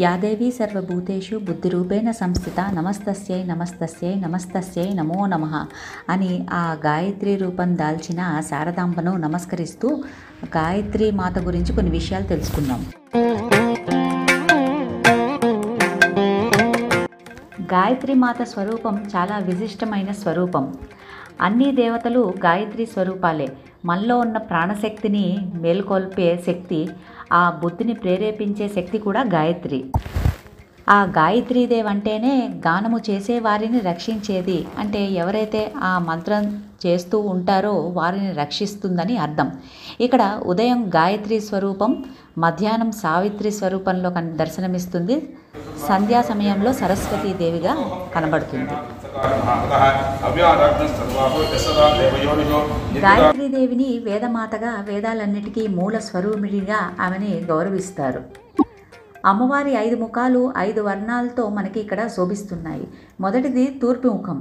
యాదేవి సర్వభూతేషు బుద్ధిరూపేణ సంస్థిత నమస్తస్యై నమస్తస్యై నమస్తస్యై నమో నమః అని ఆ గాయత్రి రూపం దాల్చిన శారదాంబను నమస్కరిస్తూ గాయత్రి మాత గురించి కొన్ని విషయాలు తెలుసుకుందాం. గాయత్రి మాత స్వరూపం చాలా విశిష్టమైన స్వరూపం. అన్ని దేవతలు గాయత్రి స్వరూపాలే. మనలో ఉన్న ప్రాణశక్తిని మేల్కొల్పే శక్తి, ఆ బుద్ధిని ప్రేరేపించే శక్తి కూడా గాయత్రి. ఆ గాయత్రీదేవి అంటేనే గానము చేసే వారిని రక్షించేది, అంటే ఎవరైతే ఆ మంత్రం చేస్తూ ఉంటారో వారిని రక్షిస్తుందని అర్థం. ఇక్కడ ఉదయం గాయత్రి స్వరూపం, మధ్యాహ్నం సావిత్రి స్వరూపంలో దర్శనమిస్తుంది, సంధ్యా సమయంలో సరస్వతీదేవిగా కనబడుతుంది. గాయత్రీదేవిని వేదమాతగా, వేదాలన్నిటికీ మూల స్వరూపిణిగా ఆమెని గౌరవిస్తారు. అమ్మవారి 5 ముఖాలు 5 వర్ణాలతో మనకి ఇక్కడ శోభిస్తున్నాయి. మొదటిది తూర్పు ముఖం.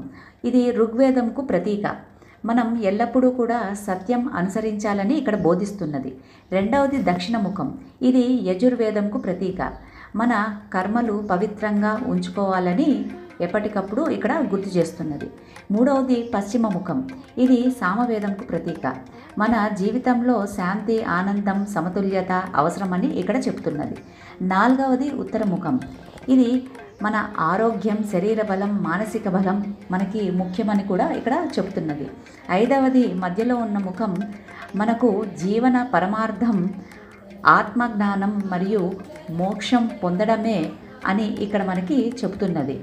ఇది ఋగ్వేదంకు ప్రతీక. మనం ఎల్లప్పుడూ కూడా సత్యం అనుసరించాలని ఇక్కడ బోధిస్తున్నది. రెండవది దక్షిణ ముఖం. ఇది యజుర్వేదంకు ప్రతీక. మన కర్మలు పవిత్రంగా ఉంచుకోవాలని ఎప్పటికప్పుడు ఇక్కడ గుర్తు చేస్తున్నది. మూడవది పశ్చిమ ముఖం. ఇది సామవేదంకు ప్రతీక. మన జీవితంలో శాంతి, ఆనందం, సమతుల్యత అవసరమని ఇక్కడ చెప్తున్నది. నాలుగవది ఉత్తర ముఖం. ఇది మన ఆరోగ్యం, శరీర బలం, మానసిక బలం మనకి ముఖ్యమని కూడా ఇక్కడ చెప్తున్నది. ఐదవది మధ్యలో ఉన్న ముఖం మనకు జీవన పరమార్థం, ఆత్మజ్ఞానం మరియు మోక్షం పొందడమే అని ఇక్కడ మనకి చెప్తున్నది.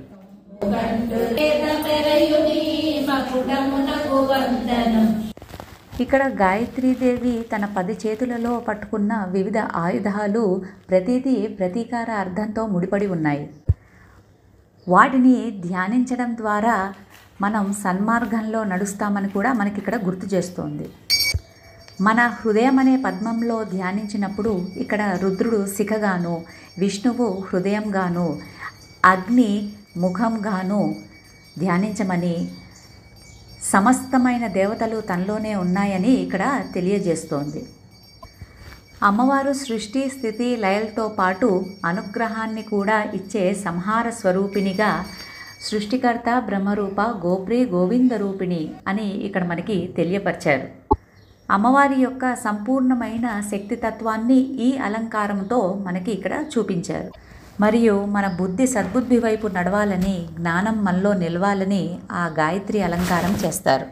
ఇక్కడ గాయత్రీదేవి తన 10 చేతులలో పట్టుకున్న వివిధ ఆయుధాలు ప్రతిదీ ప్రతీకార అర్థంతో ముడిపడి ఉన్నాయి. వాటిని ధ్యానించడం ద్వారా మనం సన్మార్గంలో నడుస్తామని కూడా మనకి ఇక్కడ గుర్తు చేస్తోంది. మన హృదయం అనే పద్మంలో ధ్యానించినప్పుడు ఇక్కడ రుద్రుడు శిఖగాను, విష్ణువు హృదయంగాను, అగ్ని ముఖంగాను ధ్యానించమని, సమస్తమైన దేవతలు తనలోనే ఉన్నాయని ఇక్కడ తెలియజేస్తోంది. అమ్మవారు సృష్టి, స్థితి, లయలతో పాటు అనుగ్రహాన్ని కూడా ఇచ్చే సంహార స్వరూపిణిగా సృష్టికర్త, బ్రహ్మరూప, గోప్రి, గోవింద రూపిణి అని ఇక్కడ మనకి తెలియపరిచారు. అమ్మవారి యొక్క సంపూర్ణమైన శక్తితత్వాన్ని ఈ అలంకారంతో మనకి ఇక్కడ చూపించారు. మరియు మన బుద్ధి సద్బుద్ధి వైపు నడవాలని, జ్ఞానం మనలో నిలవాలని ఆ గాయత్రి అలంకారం చేస్తారు.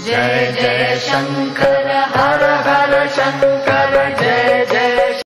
జయ జయ శంకర హర హర శంకర జయ జయ